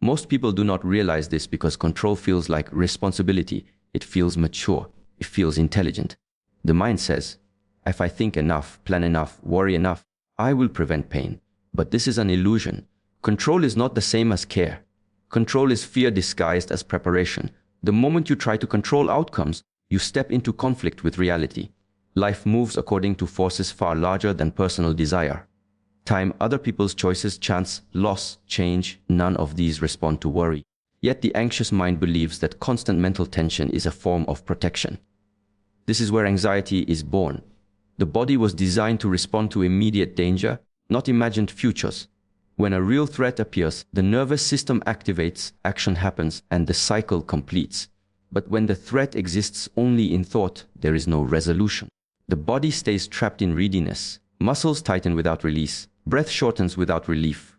Most people do not realize this because control feels like responsibility. It feels mature. It feels intelligent. The mind says, if I think enough, plan enough, worry enough, I will prevent pain. But this is an illusion. Control is not the same as care. Control is fear disguised as preparation. The moment you try to control outcomes, you step into conflict with reality. Life moves according to forces far larger than personal desire. Time, other people's choices, chance, loss, change, none of these respond to worry. Yet the anxious mind believes that constant mental tension is a form of protection. This is where anxiety is born. The body was designed to respond to immediate danger, not imagined futures. When a real threat appears, the nervous system activates, action happens, and the cycle completes. But when the threat exists only in thought, there is no resolution. The body stays trapped in readiness. Muscles tighten without release. Breath shortens without relief.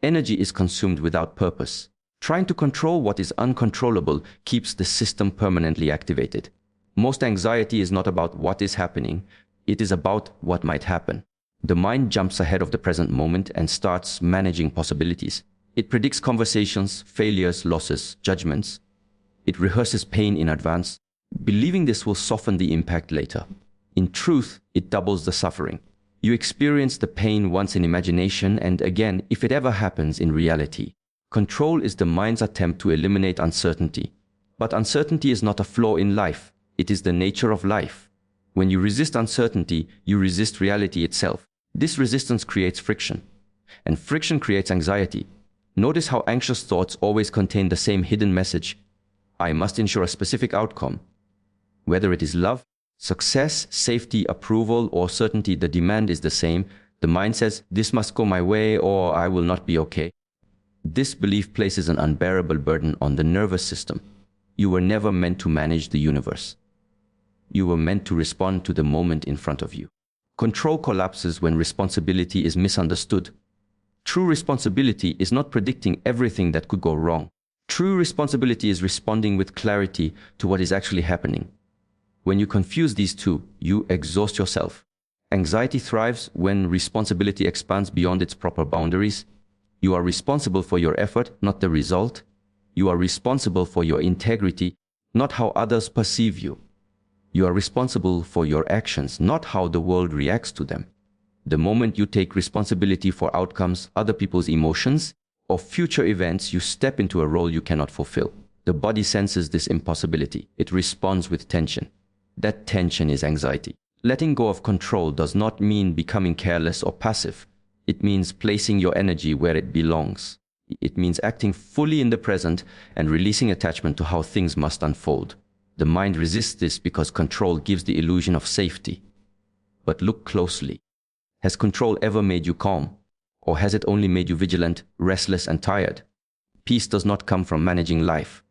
Energy is consumed without purpose. Trying to control what is uncontrollable keeps the system permanently activated. Most anxiety is not about what is happening. It is about what might happen. The mind jumps ahead of the present moment and starts managing possibilities. It predicts conversations, failures, losses, judgments. It rehearses pain in advance, believing this will soften the impact later. In truth, it doubles the suffering. You experience the pain once in imagination and again, if it ever happens, in reality. Control is the mind's attempt to eliminate uncertainty. But uncertainty is not a flaw in life. It is the nature of life. When you resist uncertainty, you resist reality itself. This resistance creates friction, and friction creates anxiety. Notice how anxious thoughts always contain the same hidden message. I must ensure a specific outcome. Whether it is love, success, safety, approval, or certainty, the demand is the same. The mind says, this must go my way or I will not be okay. This belief places an unbearable burden on the nervous system. You were never meant to manage the universe. You were meant to respond to the moment in front of you. Control collapses when responsibility is misunderstood. True responsibility is not predicting everything that could go wrong. True responsibility is responding with clarity to what is actually happening. When you confuse these two, you exhaust yourself. Anxiety thrives when responsibility expands beyond its proper boundaries. You are responsible for your effort, not the result. You are responsible for your integrity, not how others perceive you. You are responsible for your actions, not how the world reacts to them. The moment you take responsibility for outcomes, other people's emotions, or future events, you step into a role you cannot fulfill. The body senses this impossibility. It responds with tension. That tension is anxiety. Letting go of control does not mean becoming careless or passive. It means placing your energy where it belongs. It means acting fully in the present and releasing attachment to how things must unfold. The mind resists this because control gives the illusion of safety. But look closely. Has control ever made you calm? Or has it only made you vigilant, restless, and tired? Peace does not come from managing life.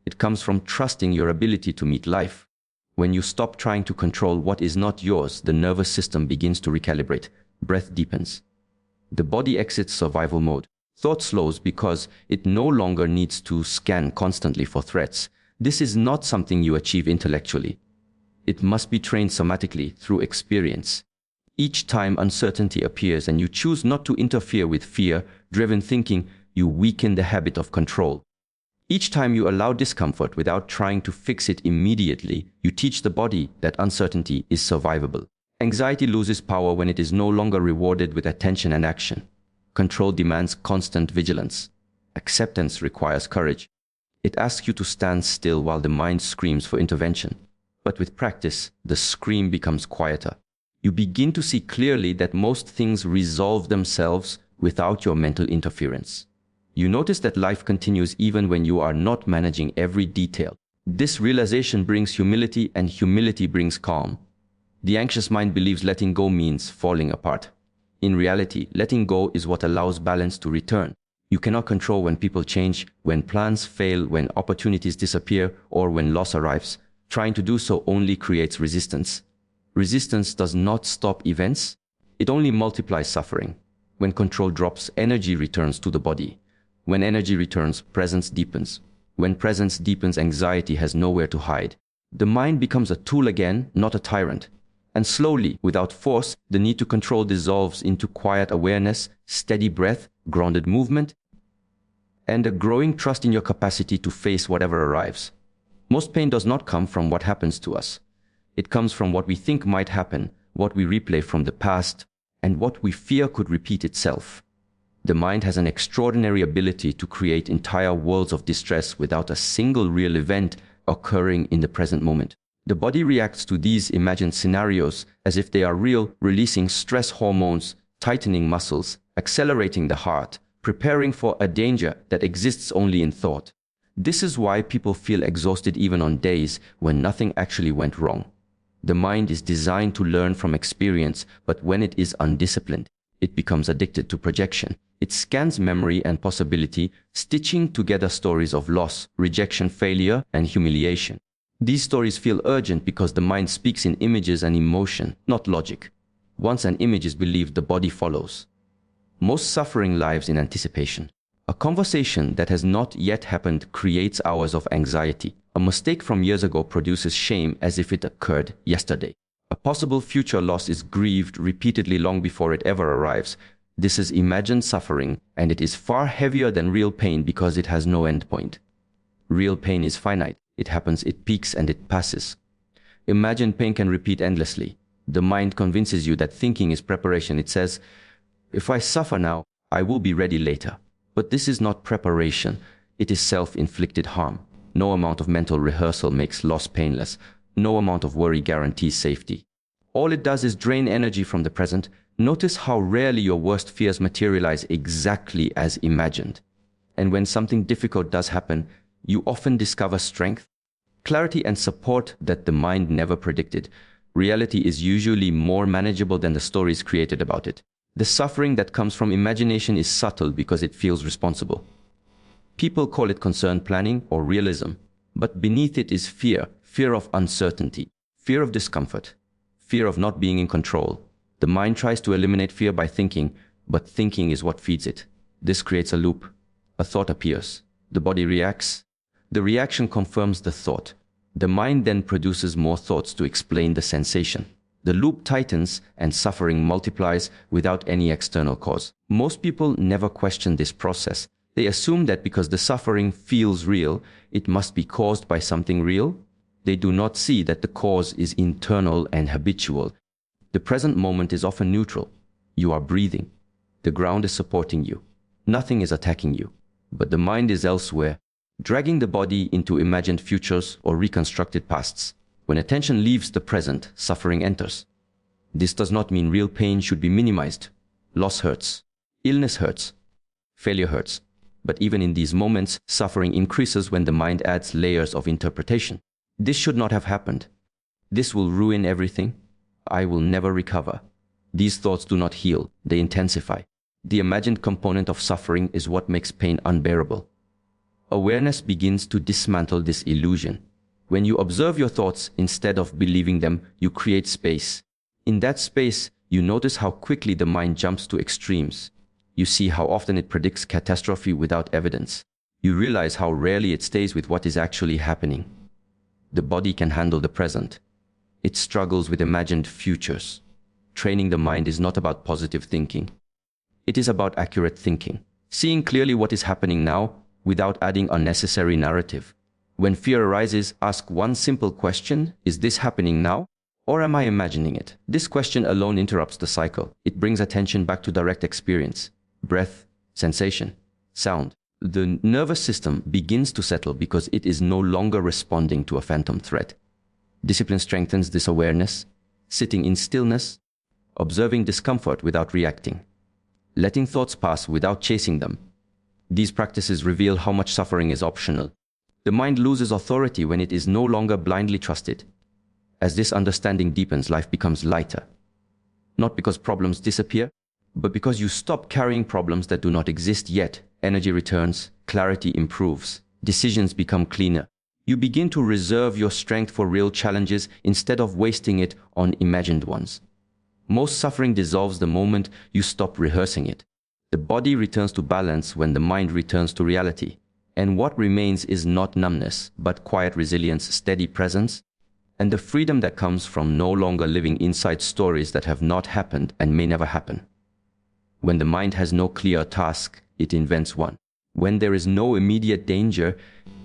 It comes from trusting your ability to meet life. When you stop trying to control what is not yours, the nervous system begins to recalibrate. Breath deepens. The body exits survival mode. Thought slows because it no longer needs to scan constantly for threats. This is not something you achieve intellectually. It must be trained somatically through experience. Each time uncertainty appears and you choose not to interfere with fear-driven thinking, you weaken the habit of control. Each time you allow discomfort without trying to fix it immediately, you teach the body that uncertainty is survivable. Anxiety loses power when it is no longer rewarded with attention and action. Control demands constant vigilance. Acceptance requires courage. It asks you to stand still while the mind screams for intervention. But with practice, the scream becomes quieter. You begin to see clearly that most things resolve themselves without your mental interference. You notice that life continues even when you are not managing every detail. This realization brings humility, and humility brings calm. The anxious mind believes letting go means falling apart. In reality, letting go is what allows balance to return. You cannot control when people change, when plans fail, when opportunities disappear, or when loss arrives. Trying to do so only creates resistance. Resistance does not stop events. It only multiplies suffering. When control drops, energy returns to the body. When energy returns, presence deepens. When presence deepens, anxiety has nowhere to hide. The mind becomes a tool again, not a tyrant. And slowly, without force, the need to control dissolves into quiet awareness, steady breath, grounded movement. and a growing trust in your capacity to face whatever arrives. Most pain does not come from what happens to us. It comes from what we think might happen, what we replay from the past, and what we fear could repeat itself. The mind has an extraordinary ability to create entire worlds of distress without a single real event occurring in the present moment. The body reacts to these imagined scenarios as if they are real, releasing stress hormones, tightening muscles, accelerating the heart, preparing for a danger that exists only in thought. This is why people feel exhausted even on days when nothing actually went wrong. The mind is designed to learn from experience, but when it is undisciplined, it becomes addicted to projection. It scans memory and possibility, stitching together stories of loss, rejection, failure, and humiliation. These stories feel urgent because the mind speaks in images and emotion, not logic. Once an image is believed, the body follows. Most suffering lives in anticipation. A conversation that has not yet happened creates hours of anxiety. A mistake from years ago produces shame as if it occurred yesterday. A possible future loss is grieved repeatedly long before it ever arrives. This is imagined suffering, and it is far heavier than real pain because it has no endpoint. Real pain is finite. It happens, it peaks, and it passes. Imagined pain can repeat endlessly. The mind convinces you that thinking is preparation. It says, if I suffer now, I will be ready later. But this is not preparation. It is self-inflicted harm. No amount of mental rehearsal makes loss painless. No amount of worry guarantees safety. All it does is drain energy from the present. Notice how rarely your worst fears materialize exactly as imagined. And when something difficult does happen, you often discover strength, clarity, and support that the mind never predicted. Reality is usually more manageable than the stories created about it. The suffering that comes from imagination is subtle because it feels responsible. People call it concerned planning or realism, but beneath it is fear, fear of uncertainty, fear of discomfort, fear of not being in control. The mind tries to eliminate fear by thinking, but thinking is what feeds it. This creates a loop. A thought appears. The body reacts. The reaction confirms the thought. The mind then produces more thoughts to explain the sensation. The loop tightens and suffering multiplies without any external cause. Most people never question this process. They assume that because the suffering feels real, it must be caused by something real. They do not see that the cause is internal and habitual. The present moment is often neutral. You are breathing. The ground is supporting you. Nothing is attacking you. But the mind is elsewhere, dragging the body into imagined futures or reconstructed pasts. When attention leaves the present, suffering enters. This does not mean real pain should be minimized. Loss hurts. Illness hurts. Failure hurts. But even in these moments, suffering increases when the mind adds layers of interpretation. This should not have happened. This will ruin everything. I will never recover. These thoughts do not heal, they intensify. The imagined component of suffering is what makes pain unbearable. Awareness begins to dismantle this illusion. When you observe your thoughts instead of believing them, you create space. In that space, you notice how quickly the mind jumps to extremes. You see how often it predicts catastrophe without evidence. You realize how rarely it stays with what is actually happening. The body can handle the present. It struggles with imagined futures. Training the mind is not about positive thinking. It is about accurate thinking, seeing clearly what is happening now without adding unnecessary narrative. When fear arises, ask one simple question: is this happening now, or am I imagining it? This question alone interrupts the cycle. It brings attention back to direct experience, breath, sensation, sound. The nervous system begins to settle because it is no longer responding to a phantom threat. Discipline strengthens this awareness, sitting in stillness, observing discomfort without reacting, letting thoughts pass without chasing them. These practices reveal how much suffering is optional. The mind loses authority when it is no longer blindly trusted. As this understanding deepens, life becomes lighter. Not because problems disappear, but because you stop carrying problems that do not exist yet. Energy returns, clarity improves, decisions become cleaner. You begin to reserve your strength for real challenges instead of wasting it on imagined ones. Most suffering dissolves the moment you stop rehearsing it. The body returns to balance when the mind returns to reality. And what remains is not numbness, but quiet resilience, steady presence, and the freedom that comes from no longer living inside stories that have not happened and may never happen. When the mind has no clear task, it invents one. When there is no immediate danger,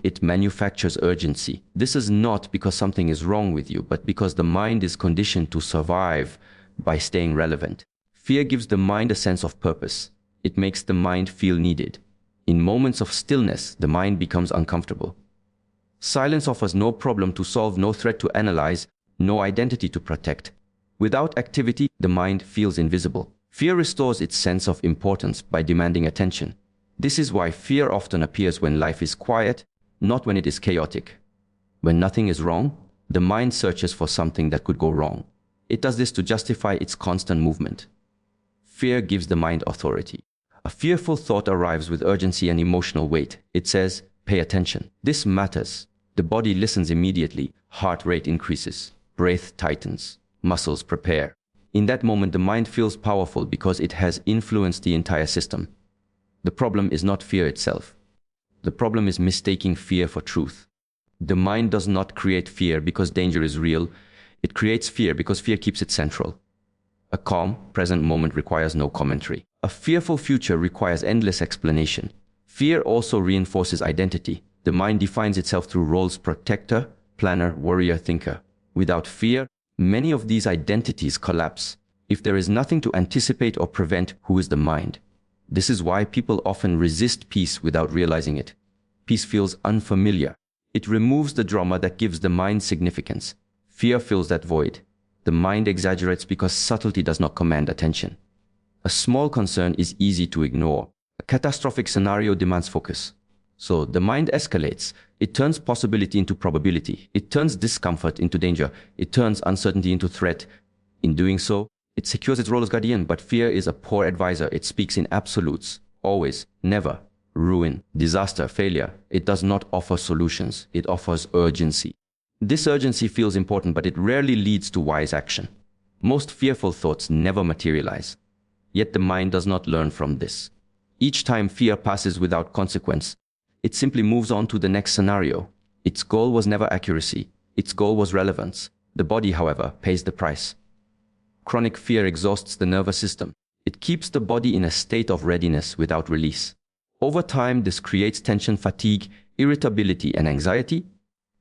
it manufactures urgency. This is not because something is wrong with you, but because the mind is conditioned to survive by staying relevant. Fear gives the mind a sense of purpose. It makes the mind feel needed. In moments of stillness, the mind becomes uncomfortable. Silence offers no problem to solve, no threat to analyze, no identity to protect. Without activity, the mind feels invisible. Fear restores its sense of importance by demanding attention. This is why fear often appears when life is quiet, not when it is chaotic. When nothing is wrong, the mind searches for something that could go wrong. It does this to justify its constant movement. Fear gives the mind authority. A fearful thought arrives with urgency and emotional weight. It says, "Pay attention. This matters." The body listens immediately. Heart rate increases. Breath tightens. Muscles prepare. In that moment, the mind feels powerful because it has influenced the entire system. The problem is not fear itself. The problem is mistaking fear for truth. The mind does not create fear because danger is real. It creates fear because fear keeps it central. A calm, present moment requires no commentary. A fearful future requires endless explanation. Fear also reinforces identity. The mind defines itself through roles: protector, planner, warrior, thinker. Without fear, many of these identities collapse. If there is nothing to anticipate or prevent, who is the mind? This is why people often resist peace without realizing it. Peace feels unfamiliar. It removes the drama that gives the mind significance. Fear fills that void. The mind exaggerates because subtlety does not command attention. A small concern is easy to ignore. A catastrophic scenario demands focus. So the mind escalates. It turns possibility into probability. It turns discomfort into danger. It turns uncertainty into threat. In doing so, it secures its role as guardian, but fear is a poor advisor. It speaks in absolutes. Always, never. Ruin, disaster, failure. It does not offer solutions. It offers urgency. This urgency feels important, but it rarely leads to wise action. Most fearful thoughts never materialize. Yet the mind does not learn from this. Each time fear passes without consequence, it simply moves on to the next scenario. Its goal was never accuracy. Its goal was relevance. The body, however, pays the price. Chronic fear exhausts the nervous system. It keeps the body in a state of readiness without release. Over time, this creates tension, fatigue, irritability, and anxiety.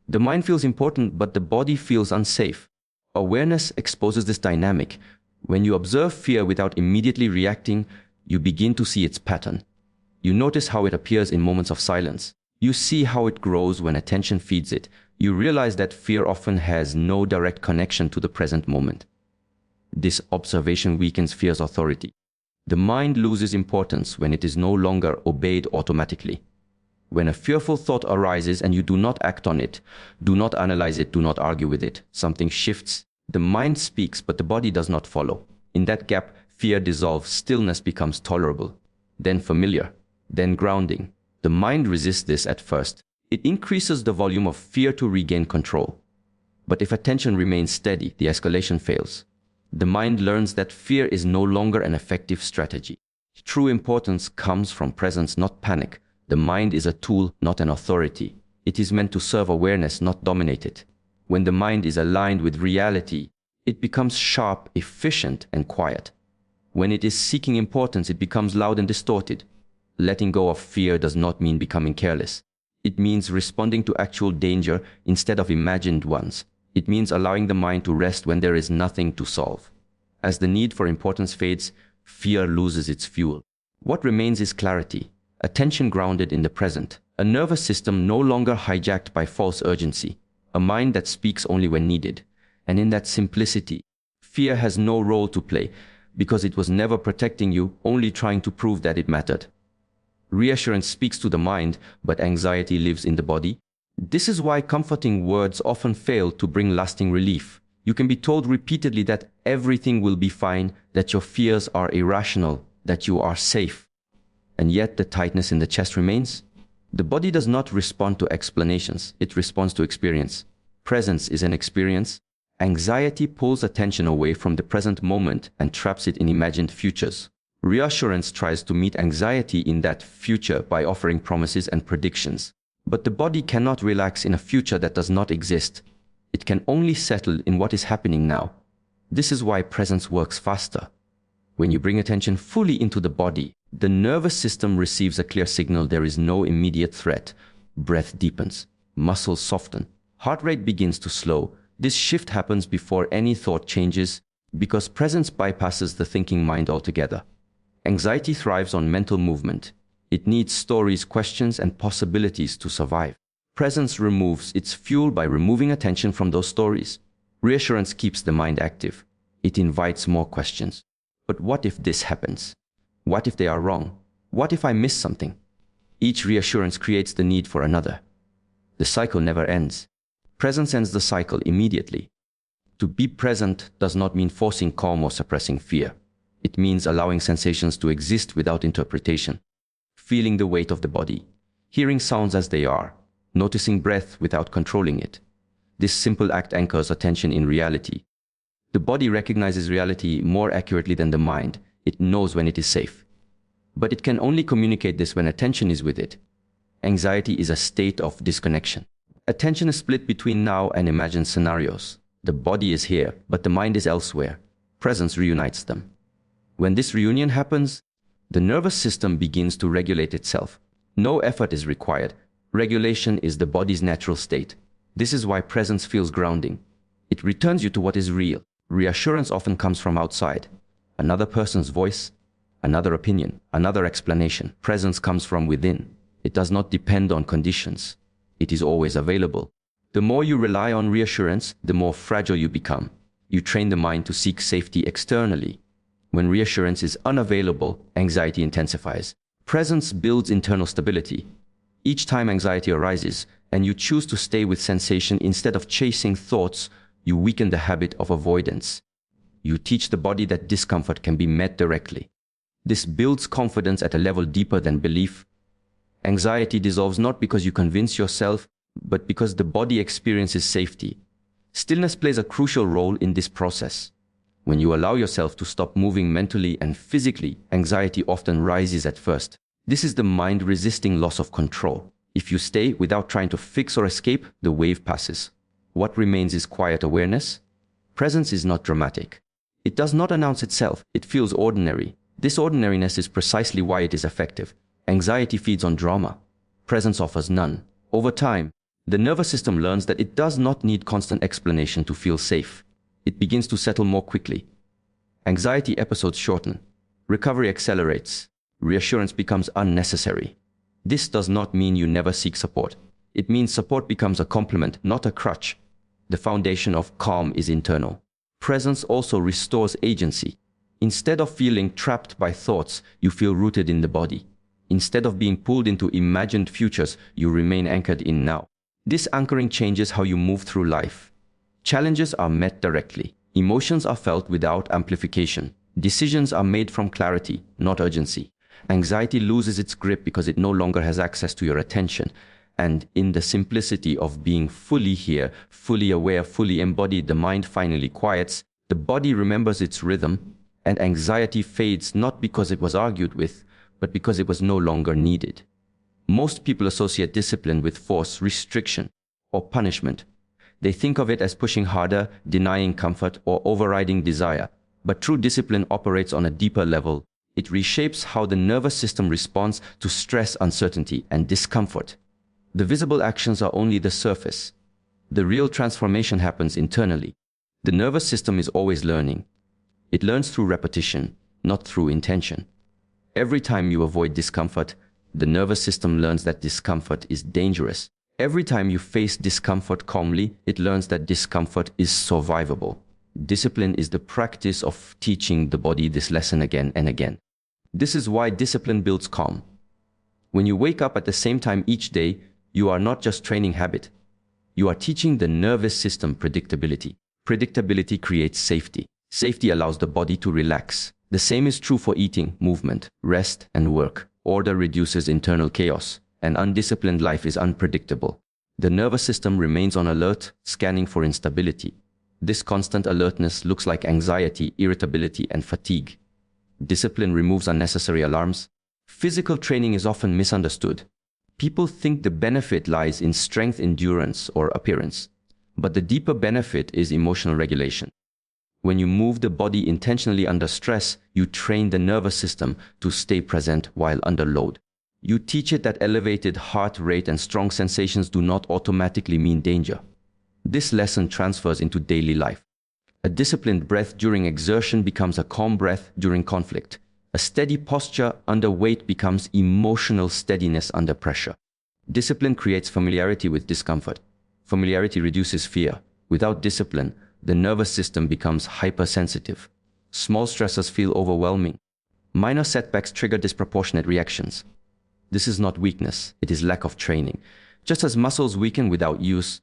The mind feels important, but the body feels unsafe. Awareness exposes this dynamic. When you observe fear without immediately reacting, you begin to see its pattern. You notice how it appears in moments of silence. You see how it grows when attention feeds it. You realize that fear often has no direct connection to the present moment. This observation weakens fear's authority. The mind loses importance when it is no longer obeyed automatically. When a fearful thought arises and you do not act on it, do not analyze it, do not argue with it, something shifts. The mind speaks, but the body does not follow. In that gap, fear dissolves, stillness becomes tolerable, then familiar, then grounding. The mind resists this at first. It increases the volume of fear to regain control. But if attention remains steady, the escalation fails. The mind learns that fear is no longer an effective strategy. True importance comes from presence, not panic. The mind is a tool, not an authority. It is meant to serve awareness, not dominate it. When the mind is aligned with reality, it becomes sharp, efficient, and quiet. When it is seeking importance, it becomes loud and distorted. Letting go of fear does not mean becoming careless. It means responding to actual danger instead of imagined ones. It means allowing the mind to rest when there is nothing to solve. As the need for importance fades, fear loses its fuel. What remains is clarity, attention grounded in the present, a nervous system no longer hijacked by false urgency, a mind that speaks only when needed. And in that simplicity, fear has no role to play because it was never protecting you, only trying to prove that it mattered. Reassurance speaks to the mind, but anxiety lives in the body. This is why comforting words often fail to bring lasting relief. You can be told repeatedly that everything will be fine, that your fears are irrational, that you are safe. And yet the tightness in the chest remains. The body does not respond to explanations, it responds to experience. Presence is an experience. Anxiety pulls attention away from the present moment and traps it in imagined futures. Reassurance tries to meet anxiety in that future by offering promises and predictions. But the body cannot relax in a future that does not exist. It can only settle in what is happening now. This is why presence works faster. When you bring attention fully into the body, The nervous system receives a clear signal there is no immediate threat. Breath deepens, muscles soften, heart rate begins to slow. This shift happens before any thought changes because presence bypasses the thinking mind altogether. Anxiety thrives on mental movement. It needs stories, questions, and possibilities to survive. Presence removes its fuel by removing attention from those stories. Reassurance keeps the mind active. It invites more questions. But what if this happens? What if they are wrong? What if I miss something? Each reassurance creates the need for another. The cycle never ends. Presence ends the cycle immediately. To be present does not mean forcing calm or suppressing fear. It means allowing sensations to exist without interpretation. Feeling the weight of the body, hearing sounds as they are, noticing breath without controlling it. This simple act anchors attention in reality. The body recognizes reality more accurately than the mind. It knows when it is safe. But it can only communicate this when attention is with it. Anxiety is a state of disconnection. Attention is split between now and imagined scenarios. The body is here, but the mind is elsewhere. Presence reunites them. When this reunion happens, the nervous system begins to regulate itself. No effort is required. Regulation is the body's natural state. This is why presence feels grounding. It returns you to what is real. Reassurance often comes from outside. Another person's voice, another opinion, another explanation. Presence comes from within. It does not depend on conditions. It is always available. The more you rely on reassurance, the more fragile you become. You train the mind to seek safety externally. When reassurance is unavailable, anxiety intensifies. Presence builds internal stability. Each time anxiety arises, and you choose to stay with sensation instead of chasing thoughts, you weaken the habit of avoidance. You teach the body that discomfort can be met directly. This builds confidence at a level deeper than belief. Anxiety dissolves not because you convince yourself, but because the body experiences safety. Stillness plays a crucial role in this process. When you allow yourself to stop moving mentally and physically, anxiety often rises at first. This is the mind resisting loss of control. If you stay without trying to fix or escape, the wave passes. What remains is quiet awareness. Presence is not dramatic. It does not announce itself. It feels ordinary. This ordinariness is precisely why it is effective. Anxiety feeds on drama. Presence offers none. Over time, the nervous system learns that it does not need constant explanation to feel safe. It begins to settle more quickly. Anxiety episodes shorten. Recovery accelerates. Reassurance becomes unnecessary. This does not mean you never seek support. It means support becomes a complement, not a crutch. The foundation of calm is internal. Presence also restores agency. Instead of feeling trapped by thoughts, you feel rooted in the body. Instead of being pulled into imagined futures, you remain anchored in now. This anchoring changes how you move through life. Challenges are met directly. Emotions are felt without amplification. Decisions are made from clarity, not urgency. Anxiety loses its grip because it no longer has access to your attention. And in the simplicity of being fully here, fully aware, fully embodied, the mind finally quiets, the body remembers its rhythm, and anxiety fades not because it was argued with, but because it was no longer needed. Most people associate discipline with force, restriction, or punishment. They think of it as pushing harder, denying comfort, or overriding desire. But true discipline operates on a deeper level. It reshapes how the nervous system responds to stress, uncertainty, and discomfort. The visible actions are only the surface. The real transformation happens internally. The nervous system is always learning. It learns through repetition, not through intention. Every time you avoid discomfort, the nervous system learns that discomfort is dangerous. Every time you face discomfort calmly, it learns that discomfort is survivable. Discipline is the practice of teaching the body this lesson again and again. This is why discipline builds calm. When you wake up at the same time each day, you are not just training habit. You are teaching the nervous system predictability. Predictability creates safety. Safety allows the body to relax. The same is true for eating, movement, rest, and work. Order reduces internal chaos. An undisciplined life is unpredictable. The nervous system remains on alert, scanning for instability. This constant alertness looks like anxiety, irritability, and fatigue. Discipline removes unnecessary alarms. Physical training is often misunderstood. People think the benefit lies in strength, endurance, or appearance. But the deeper benefit is emotional regulation. When you move the body intentionally under stress, you train the nervous system to stay present while under load. You teach it that elevated heart rate and strong sensations do not automatically mean danger. This lesson transfers into daily life. A disciplined breath during exertion becomes a calm breath during conflict. A steady posture under weight becomes emotional steadiness under pressure. Discipline creates familiarity with discomfort. Familiarity reduces fear. Without discipline, the nervous system becomes hypersensitive. Small stressors feel overwhelming. Minor setbacks trigger disproportionate reactions. This is not weakness, it is lack of training. Just as muscles weaken without use,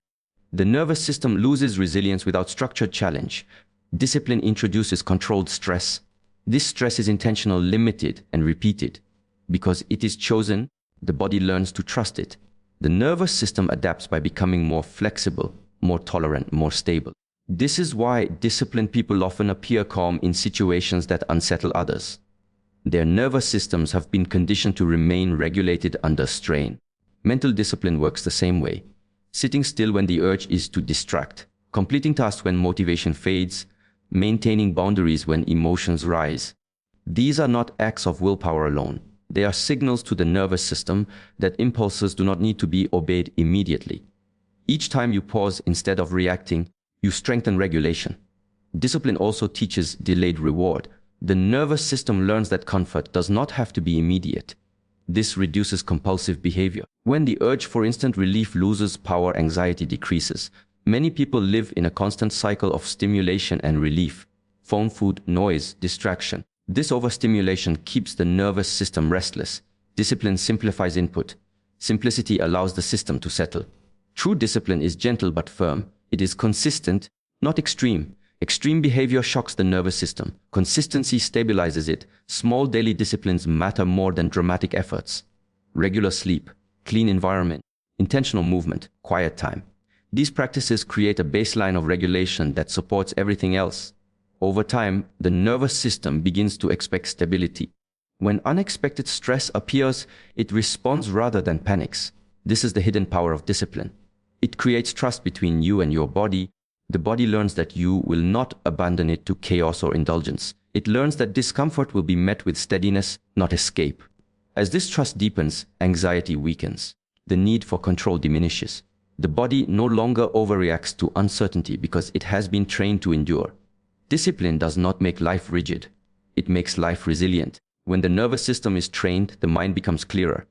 the nervous system loses resilience without structured challenge. Discipline introduces controlled stress. This stress is intentional, limited, and repeated. Because it is chosen, the body learns to trust it. The nervous system adapts by becoming more flexible, more tolerant, more stable. This is why disciplined people often appear calm in situations that unsettle others. Their nervous systems have been conditioned to remain regulated under strain. Mental discipline works the same way. Sitting still when the urge is to distract, completing tasks when motivation fades, maintaining boundaries when emotions rise. These are not acts of willpower alone. They are signals to the nervous system that impulses do not need to be obeyed immediately. Each time you pause instead of reacting, you strengthen regulation. Discipline also teaches delayed reward. The nervous system learns that comfort does not have to be immediate. This reduces compulsive behavior. When the urge for instant relief loses power, anxiety decreases. Many people live in a constant cycle of stimulation and relief. Phone, food, noise, distraction. This overstimulation keeps the nervous system restless. Discipline simplifies input. Simplicity allows the system to settle. True discipline is gentle but firm. It is consistent, not extreme. Extreme behavior shocks the nervous system. Consistency stabilizes it. Small daily disciplines matter more than dramatic efforts. Regular sleep, clean environment, intentional movement, quiet time. These practices create a baseline of regulation that supports everything else. Over time, the nervous system begins to expect stability. When unexpected stress appears, it responds rather than panics. This is the hidden power of discipline. It creates trust between you and your body. The body learns that you will not abandon it to chaos or indulgence. It learns that discomfort will be met with steadiness, not escape. As this trust deepens, anxiety weakens. The need for control diminishes. The body no longer overreacts to uncertainty because it has been trained to endure. Discipline does not make life rigid. It makes life resilient. When the nervous system is trained, the mind becomes clearer.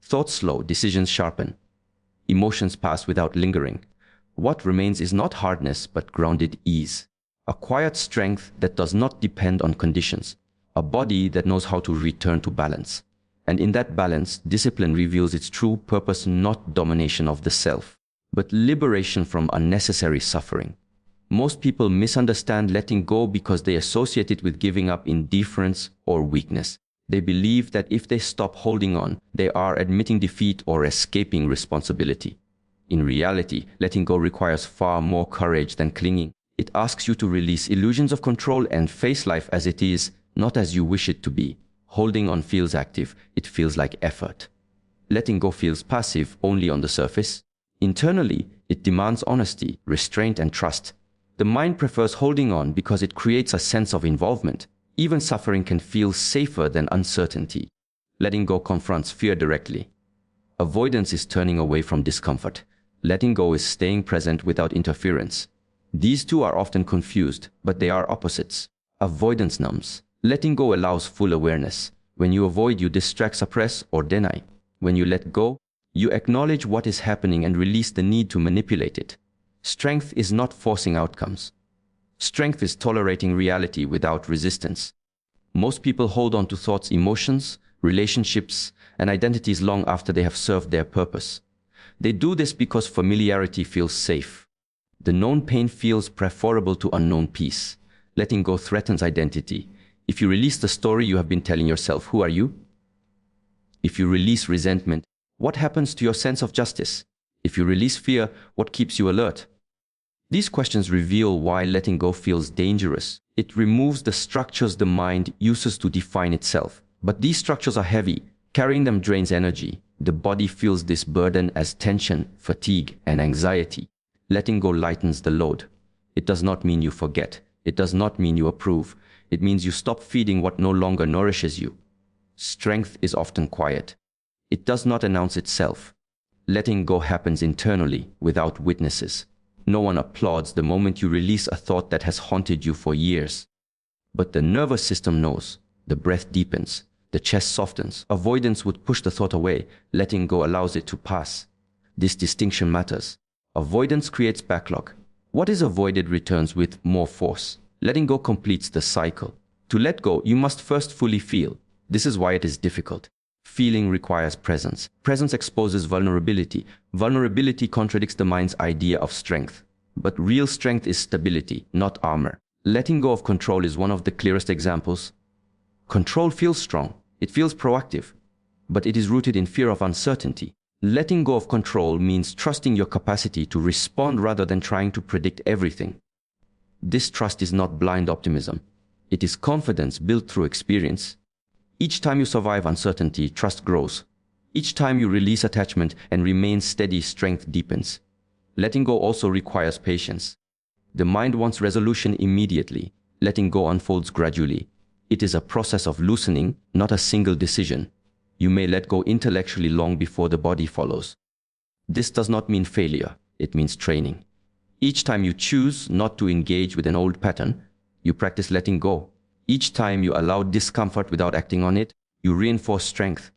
Thoughts slow, decisions sharpen. Emotions pass without lingering. What remains is not hardness, but grounded ease. A quiet strength that does not depend on conditions. A body that knows how to return to balance. And in that balance, discipline reveals its true purpose, not domination of the self, but liberation from unnecessary suffering. Most people misunderstand letting go because they associate it with giving up, indifference, or weakness. They believe that if they stop holding on, they are admitting defeat or escaping responsibility. In reality, letting go requires far more courage than clinging. It asks you to release illusions of control and face life as it is, not as you wish it to be. Holding on feels active, it feels like effort. Letting go feels passive only on the surface. Internally, it demands honesty, restraint, and trust. The mind prefers holding on because it creates a sense of involvement. Even suffering can feel safer than uncertainty. Letting go confronts fear directly. Avoidance is turning away from discomfort. Letting go is staying present without interference. These two are often confused, but they are opposites. Avoidance numbs. Letting go allows full awareness. When you avoid, you distract, suppress, or deny. When you let go, you acknowledge what is happening and release the need to manipulate it. Strength is not forcing outcomes. Strength is tolerating reality without resistance. Most people hold on to thoughts, emotions, relationships, and identities long after they have served their purpose. They do this because familiarity feels safe. The known pain feels preferable to unknown peace. Letting go threatens identity. If you release the story you have been telling yourself, who are you? If you release resentment, what happens to your sense of justice? If you release fear, what keeps you alert? These questions reveal why letting go feels dangerous. It removes the structures the mind uses to define itself. But these structures are heavy. Carrying them drains energy. The body feels this burden as tension, fatigue, and anxiety. Letting go lightens the load. It does not mean you forget. It does not mean you approve. It means you stop feeding what no longer nourishes you. Strength is often quiet. It does not announce itself. Letting go happens internally, without witnesses. No one applauds the moment you release a thought that has haunted you for years. But the nervous system knows. The breath deepens. The chest softens. Avoidance would push the thought away. Letting go allows it to pass. This distinction matters. Avoidance creates backlog. What is avoided returns with more force. Letting go completes the cycle. To let go, you must first fully feel. This is why it is difficult. Feeling requires presence. Presence exposes vulnerability. Vulnerability contradicts the mind's idea of strength. But real strength is stability, not armor. Letting go of control is one of the clearest examples. Control feels strong. It feels proactive. But it is rooted in fear of uncertainty. Letting go of control means trusting your capacity to respond rather than trying to predict everything. This trust is not blind optimism. It is confidence built through experience. Each time you survive uncertainty, trust grows. Each time you release attachment and remain steady, strength deepens. Letting go also requires patience. The mind wants resolution immediately. Letting go unfolds gradually. It is a process of loosening, not a single decision. You may let go intellectually long before the body follows. This does not mean failure. It means training. Each time you choose not to engage with an old pattern, you practice letting go. Each time you allow discomfort without acting on it, you reinforce strength.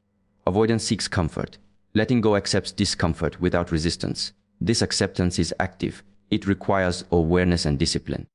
Avoidance seeks comfort. Letting go accepts discomfort without resistance. This acceptance is active. It requires awareness and discipline.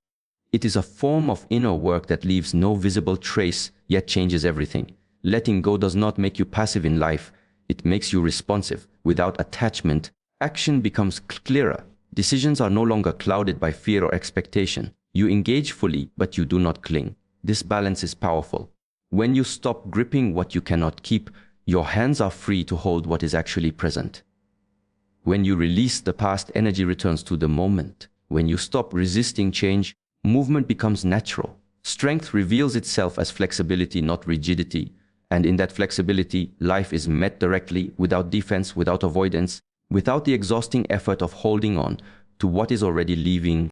It is a form of inner work that leaves no visible trace, yet changes everything. Letting go does not make you passive in life. It makes you responsive. Without attachment, action becomes clearer. Decisions are no longer clouded by fear or expectation. You engage fully, but you do not cling. This balance is powerful. When you stop gripping what you cannot keep, your hands are free to hold what is actually present. When you release the past, energy returns to the moment. When you stop resisting change, movement becomes natural. Strength reveals itself as flexibility, not rigidity. And in that flexibility, life is met directly, without defense, without avoidance, without the exhausting effort of holding on to what is already leaving.